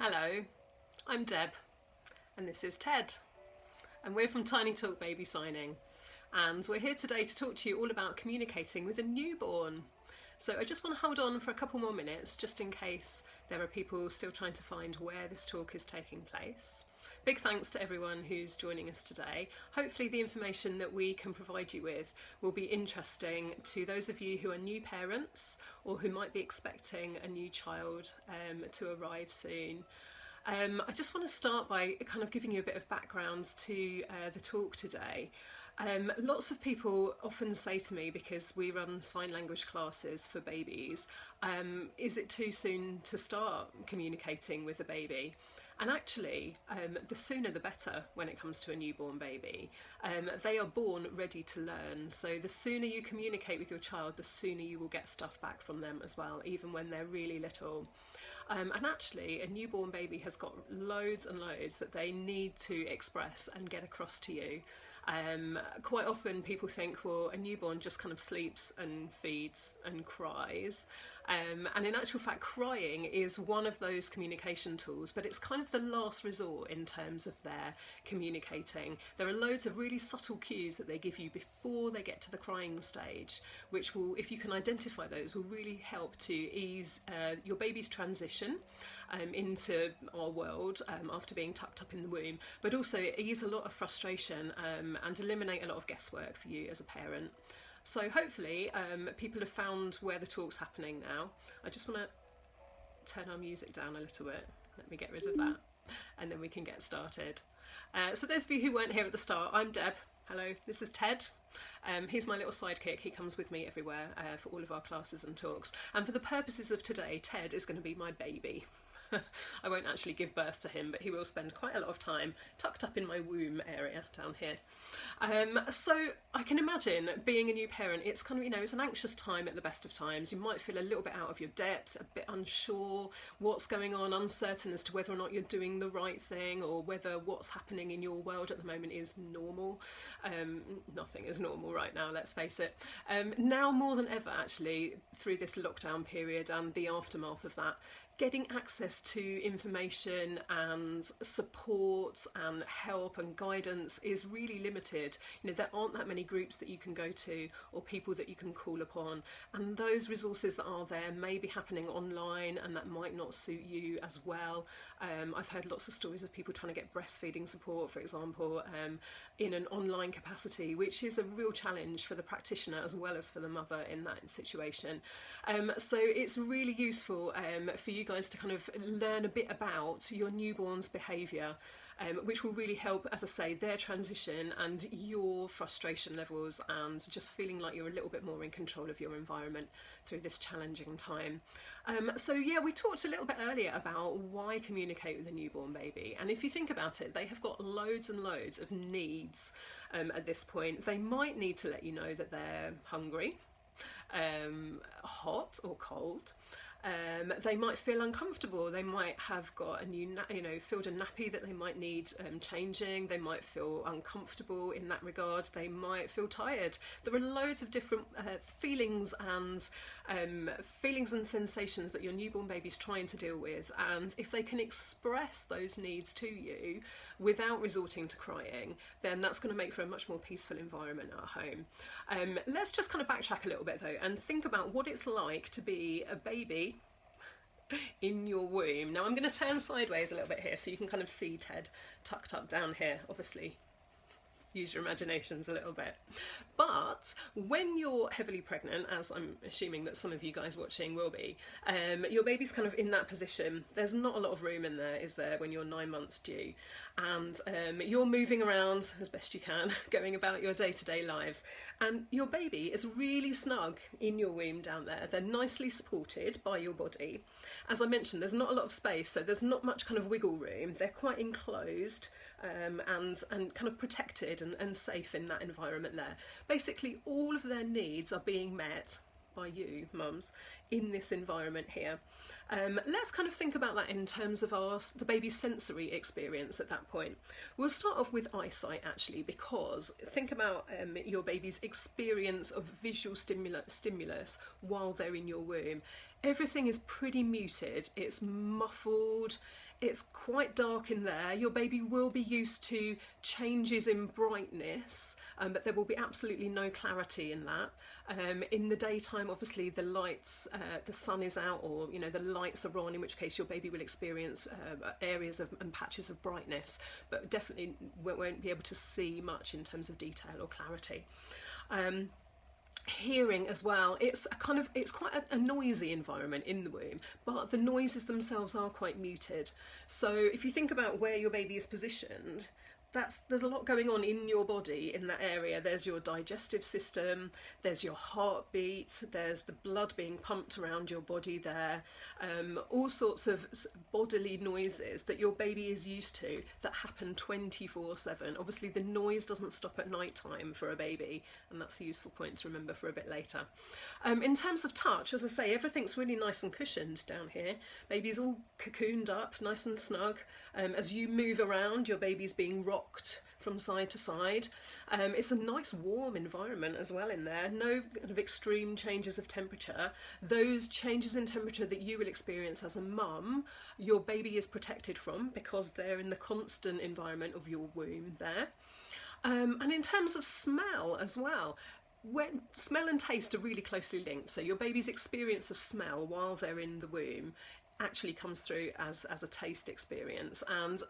Hello, I'm Deb and this is Ted and we're from Tiny Talk Baby Signing and we're here today to talk to you all about communicating with a newborn. So I just want to hold on for a couple more minutes just in case there are people still trying to find where this talk is taking place. Big thanks to everyone who's joining us today. Hopefully the information that we can provide you with will be interesting to those of you who are new parents or who might be expecting a new child to arrive soon. I just want to start by kind of giving you a bit of background to the talk today. Lots of people often say to me, because we run sign language classes for babies, is it too soon to start communicating with a baby? And actually, the sooner the better when it comes to a newborn baby. They are born ready to learn, so the sooner you communicate with your child, the sooner you will get stuff back from them as well, even when they're really little. And actually, a newborn baby has got loads and loads that they need to express and get across to you. Quite often people think, well, a newborn just kind of sleeps and feeds and cries. And in actual fact, crying is one of those communication tools, but it's kind of the last resort in terms of their communicating. There are loads of really subtle cues that they give you before they get to the crying stage, which will, if you can identify those, will really help to ease your baby's transition into our world after being tucked up in the womb, but also ease a lot of frustration and eliminate a lot of guesswork for you as a parent. So hopefully people have found where the talk's happening now. I just want to turn our music down a little bit. Let me get rid of that and then we can get started. So those of you who weren't here at the start, I'm Deb. Hello, this is Ted. He's my little sidekick. He comes with me everywhere for all of our classes and talks. And for the purposes of today, Ted is going to be my baby. I won't actually give birth to him, but he will spend quite a lot of time tucked up in my womb area down here. So I can imagine being a new parent, it's kind of, it's an anxious time at the best of times. You might feel a little bit out of your depth, a bit unsure what's going on, uncertain as to whether or not you're doing the right thing or whether what's happening in your world at the moment is normal. Nothing is normal right now, let's face it. Now more than ever, actually, through this lockdown period and the aftermath of that, getting access to information and support and help and guidance is really limited. There aren't that many groups that you can go to or people that you can call upon, and those resources that are there may be happening online and that might not suit you as well. I've heard lots of stories of people trying to get breastfeeding support, for example, in an online capacity, which is a real challenge for the practitioner as well as for the mother in that situation. So it's really useful for you guys to kind of learn a bit about your newborn's behaviour, which will really help, as I say, their transition and your frustration levels and just feeling like you're a little bit more in control of your environment through this challenging time. So yeah, we talked a little bit earlier about why communicate with a newborn baby, and if you think about it, they have got loads and loads of needs at this point. They might need to let you know that they're hungry, hot or cold. They might feel uncomfortable. They might have got a new, filled a nappy that they might need changing. They might feel uncomfortable in that regard. They might feel tired. There are loads of different feelings and sensations that your newborn baby's trying to deal with. And if they can express those needs to you without resorting to crying, then that's going to make for a much more peaceful environment at home. Let's just kind of backtrack a little bit though and think about what it's like to be a baby in your womb. Now I'm going to turn sideways a little bit here so you can kind of see Ted tucked up down here. Obviously use your imaginations a little bit. But when you're heavily pregnant, as I'm assuming that some of you guys watching will be, your baby's kind of in that position. There's not a lot of room in there, is there, when you're 9 months due? And you're moving around as best you can, going about your day-to-day lives. And your baby is really snug in your womb down there. They're nicely supported by your body. As I mentioned, there's not a lot of space, so there's not much kind of wiggle room. They're quite enclosed and kind of protected and safe in that environment there. Basically all of their needs are being met by you, mums, in this environment here. Let's kind of think about that in terms of the baby's sensory experience at that point. We'll start off with eyesight actually, because think about your baby's experience of visual stimulus while they're in your womb. everything is pretty muted, it's muffled, it's quite dark in there. Your baby will be used to changes in brightness, but there will be absolutely no clarity in that. In the daytime, obviously the lights, the sun is out, or the lights are on, in which case your baby will experience areas and patches of brightness, but definitely won't be able to see much in terms of detail or clarity. Hearing as well, it's quite a noisy environment in the womb, but the noises themselves are quite muted. So if you think about where your baby is positioned, there's a lot going on in your body in that area. There's your digestive system, there's your heartbeat, there's the blood being pumped around your body there, all sorts of bodily noises that your baby is used to that happen 24/7. Obviously the noise doesn't stop at night time for a baby, and that's a useful point to remember for a bit later. In terms of touch, as I say, everything's really nice and cushioned down here. Baby's all cocooned up, nice and snug. As you move around, your baby's being rocked from side to side. It's a nice warm environment as well in there. No kind of extreme changes of temperature. Those changes in temperature that you will experience as a mum, your baby is protected from, because they're in the constant environment of your womb there. And in terms of smell as well, when smell and taste are really closely linked, so your baby's experience of smell while they're in the womb actually comes through as a taste experience. And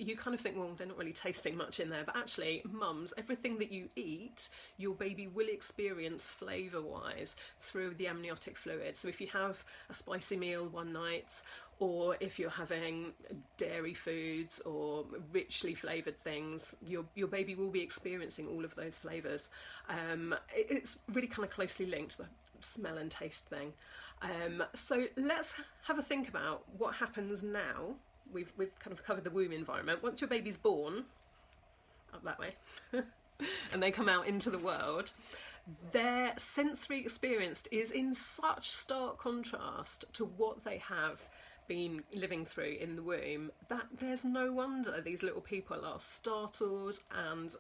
you kind of think, well, they're not really tasting much in there, but actually, mums, everything that you eat, your baby will experience flavour-wise through the amniotic fluid. So if you have a spicy meal one night, or if you're having dairy foods or richly flavoured things, your baby will be experiencing all of those flavours. It's really kind of closely linked, the smell and taste thing. So let's have a think about what happens now. We've kind of covered the womb environment. Once your baby's born, up that way, and they come out into the world, their sensory experience is in such stark contrast to what they have been living through in the womb that there's no wonder these little people are startled and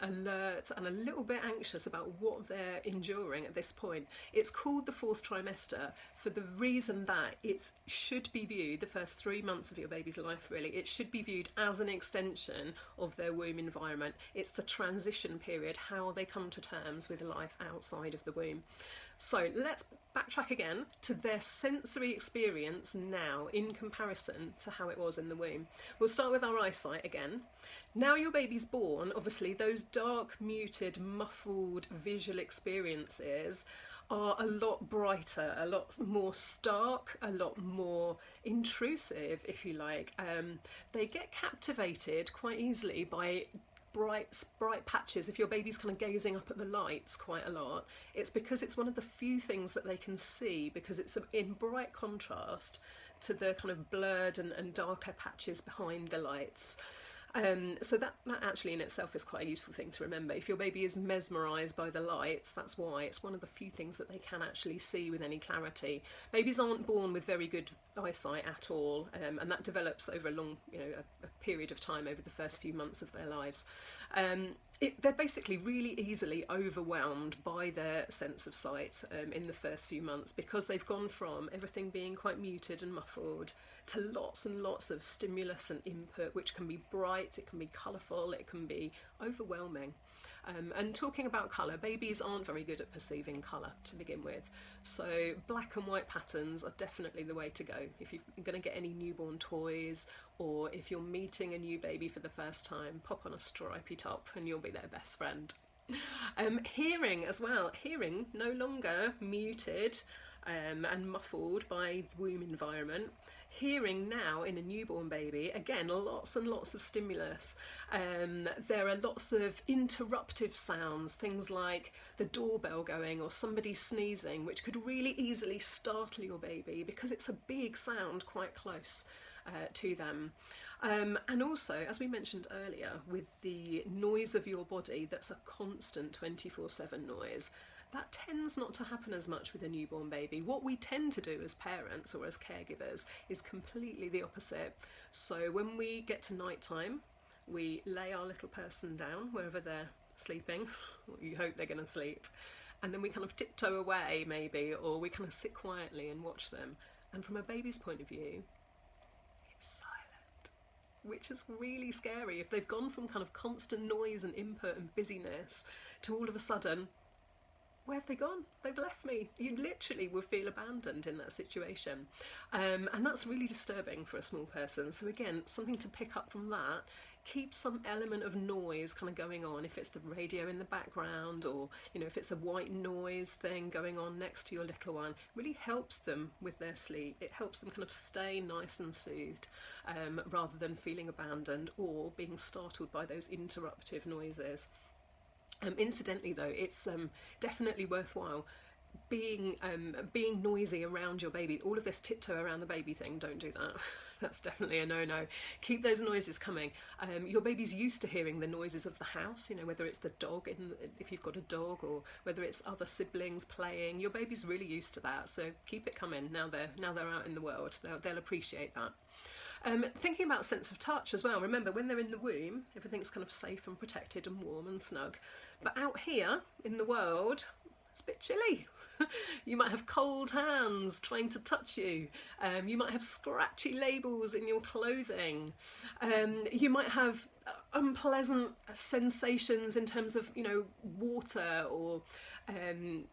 alert and a little bit anxious about what they're enduring at this point. It's called the fourth trimester for the reason that it should be viewed, the first 3 months of your baby's life really, it should be viewed as an extension of their womb environment. It's the transition period, how they come to terms with life outside of the womb. So let's backtrack again to their sensory experience now in comparison to how it was in the womb. We'll start with our eyesight again. Now your baby's born, obviously those dark, muted, muffled visual experiences are a lot brighter, a lot more stark, a lot more intrusive, if you like. They get captivated quite easily by bright patches. If your baby's kind of gazing up at the lights quite a lot, it's because it's one of the few things that they can see, because it's in bright contrast to the kind of blurred and darker patches behind the lights. So that actually in itself is quite a useful thing to remember. If your baby is mesmerised by the lights, that's why it's one of the few things that they can actually see with any clarity. Babies aren't born with very good eyesight at all, and that develops over a long, a period of time over the first few months of their lives. They're basically really easily overwhelmed by their sense of sight in the first few months, because they've gone from everything being quite muted and muffled to lots and lots of stimulus and input, which can be bright, it can be colourful, it can be overwhelming. And talking about colour, babies aren't very good at perceiving colour to begin with, so black and white patterns are definitely the way to go. If you're going to get any newborn toys, or if you're meeting a new baby for the first time, pop on a stripy top and you'll be their best friend. Hearing as well, hearing no longer muted and muffled by the womb environment. Hearing now in a newborn baby, again, lots and lots of stimulus. There are lots of interruptive sounds, things like the doorbell going or somebody sneezing, which could really easily startle your baby because it's a big sound quite close to them. And also, as we mentioned earlier, with the noise of your body, that's a constant 24/7 noise. That tends not to happen as much with a newborn baby. What we tend to do as parents or as caregivers is completely the opposite. So when we get to night time, we lay our little person down wherever they're sleeping, or you hope they're going to sleep, and then we kind of tiptoe away maybe, or we kind of sit quietly and watch them. And from a baby's point of view, it's silent, which is really scary. If they've gone from kind of constant noise and input and busyness to all of a sudden, where have they gone? They've left me. You literally will feel abandoned in that situation. And that's really disturbing for a small person. So again, something to pick up from that. Keep some element of noise kind of going on, if it's the radio in the background, or if it's a white noise thing going on next to your little one. Really helps them with their sleep. It helps them kind of stay nice and soothed, rather than feeling abandoned or being startled by those interruptive noises. Incidentally though, it's definitely worthwhile being noisy around your baby. All of this tiptoe around the baby thing, don't do that. That's definitely a no-no. Keep those noises coming. Your baby's used to hearing the noises of the house, whether it's the dog, if you've got a dog, or whether it's other siblings playing. Your baby's really used to that, so keep it coming now they're out in the world. They'll appreciate that. Thinking about sense of touch as well. Remember, when they're in the womb, everything's kind of safe and protected and warm and snug. But out here in the world, it's a bit chilly. You might have cold hands trying to touch you. You might have scratchy labels in your clothing. You might have unpleasant sensations in terms of, water or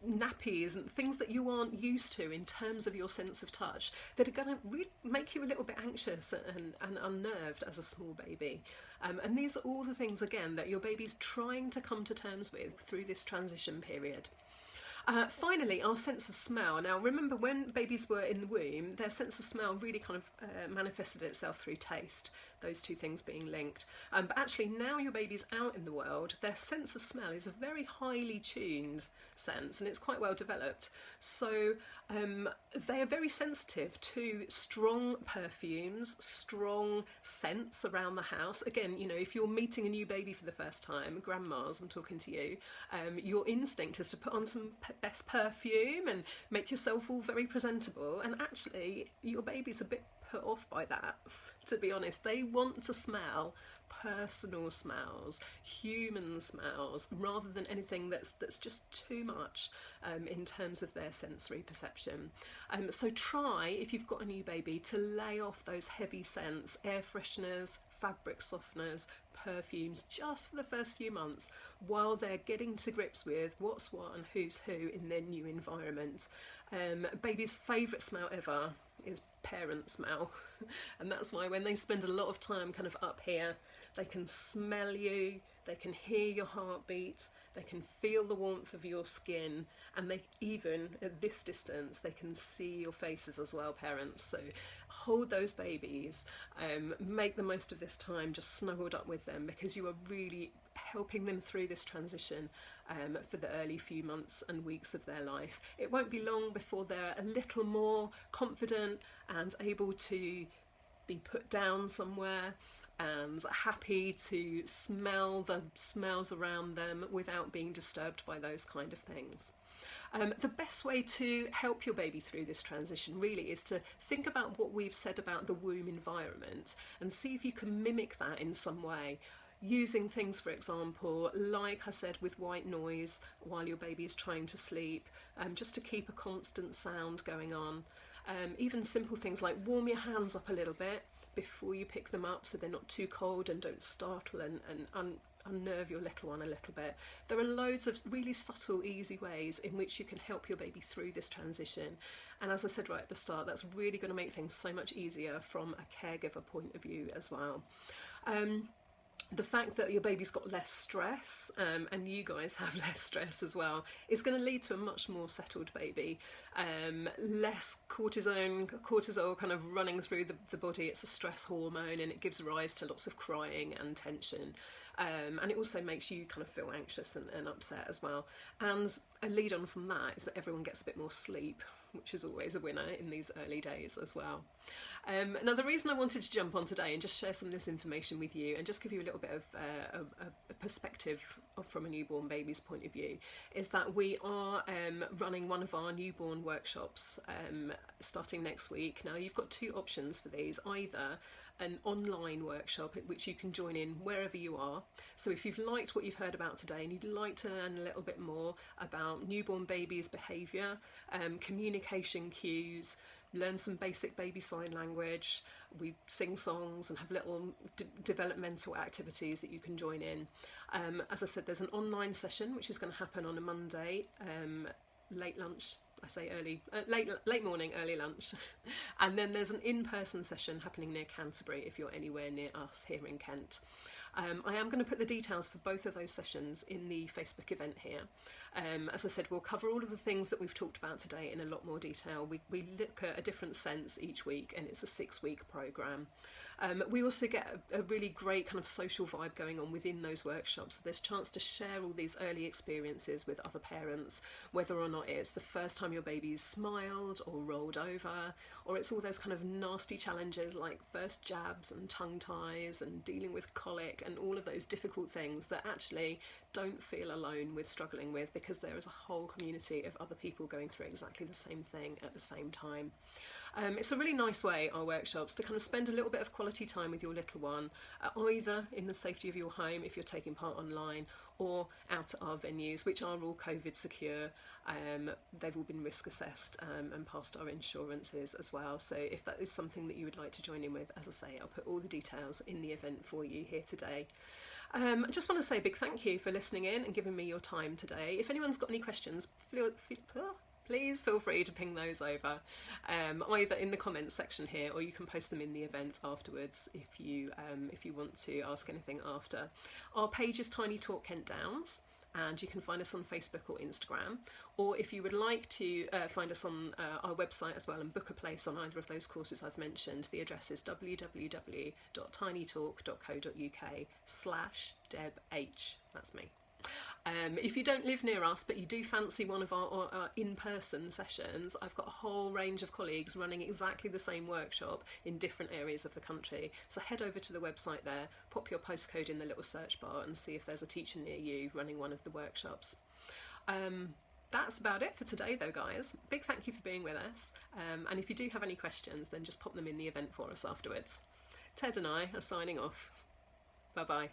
nappies and things that you aren't used to in terms of your sense of touch, that are going to really make you a little bit anxious and unnerved as a small baby. And these are all the things, again, that your baby's trying to come to terms with through this transition period. Finally, our sense of smell. Now, remember, when babies were in the womb, their sense of smell really kind of manifested itself through taste, those two things being linked. But actually, now your baby's out in the world, their sense of smell is a very highly tuned sense, and it's quite well developed. So they are very sensitive to strong perfumes, strong scents around the house. Again, if you're meeting a new baby for the first time, grandmas, I'm talking to you, your instinct is to put on some best perfume and make yourself all very presentable, and actually your baby's a bit put off by that, to be honest. They want to smell personal smells, human smells, rather than anything that's just too much in terms of their sensory perception. So try, if you've got a new baby, to lay off those heavy scents, air fresheners, fabric softeners, perfumes, just for the first few months, while they're getting to grips with what's what and who's who in their new environment. Baby's favourite smell ever is parent smell, and that's why when they spend a lot of time kind of up here, they can smell you, they can hear your heartbeat, they can feel the warmth of your skin, and they even at this distance they can see your faces as well, parents. So hold those babies, make the most of this time just snuggled up with them, because you are really helping them through this transition for the early few months and weeks of their life. It won't be long before they're a little more confident and able to be put down somewhere and happy to smell the smells around them without being disturbed by those kind of things. The best way to help your baby through this transition really is to think about what we've said about the womb environment and see if you can mimic that in some way, using things, for example, like I said, with white noise while your baby is trying to sleep, just to keep a constant sound going on. Even simple things like warm your hands up a little bit before you pick them up so they're not too cold and don't startle and unnerve your little one a little bit. There are loads of really subtle, easy ways in which you can help your baby through this transition. And as I said right at the start, that's really going to make things so much easier from a caregiver point of view as well. The fact that your baby's got less stress, and you guys have less stress as well, is going to lead to a much more settled baby. Less cortisol kind of running through the body. It's a stress hormone, and it gives rise to lots of crying and tension. And it also makes you kind of feel anxious and upset as well. And a lead on from that is that everyone gets a bit more sleep, which is always a winner in these early days as well. Now, the reason I wanted to jump on today and just share some of this information with you and just give you a little bit of a perspective from a newborn baby's point of view is that we are running one of our newborn workshops starting next week. Now, you've got two options for these. Either an online workshop which you can join in wherever you are. So if you've liked what you've heard about today and you'd like to learn a little bit more about newborn babies' behaviour, communication cues, learn some basic baby sign language, we sing songs and have little developmental activities that you can join in. As I said, there's an online session which is going to happen on a Monday, late lunch. I say early, late morning, early lunch. And then there's an in-person session happening near Canterbury if you're anywhere near us here in Kent. I am going to put the details for both of those sessions in the Facebook event here. As I said, we'll cover all of the things that we've talked about today in a lot more detail. We look at a different sense each week, and it's a 6-week programme. We also get a really great kind of social vibe going on within those workshops. So there's a chance to share all these early experiences with other parents, whether or not it's the first time your baby's smiled or rolled over, or it's all those kind of nasty challenges like first jabs and tongue ties and dealing with colic and all of those difficult things that actually don't feel alone with struggling with, because there is a whole community of other people going through exactly the same thing at the same time. It's a really nice way, our workshops, to kind of spend a little bit of quality time with your little one, either in the safety of your home if you're taking part online, or out at our venues, which are all COVID secure. They've all been risk assessed and passed our insurances as well. So if that is something that you would like to join in with, as I say, I'll put all the details in the event for you here today. I just want to say a big thank you for listening in and giving me your time today. If anyone's got any questions, please feel free to ping those over, either in the comments section here, or you can post them in the event afterwards if you want to ask anything after. Our page is Tiny Talk Kent Downs, and you can find us on Facebook or Instagram. Or if you would like to find us on our website as well and book a place on either of those courses I've mentioned, the address is www.tinytalk.co.uk/DebH. That's me. If you don't live near us but you do fancy one of our in-person sessions, I've got a whole range of colleagues running exactly the same workshop in different areas of the country. So head over to the website there, pop your postcode in the little search bar and see if there's a teacher near you running one of the workshops. That's about it for today though, guys. Big thank you for being with us, and if you do have any questions then just pop them in the event for us afterwards. Ted and I are signing off. Bye bye.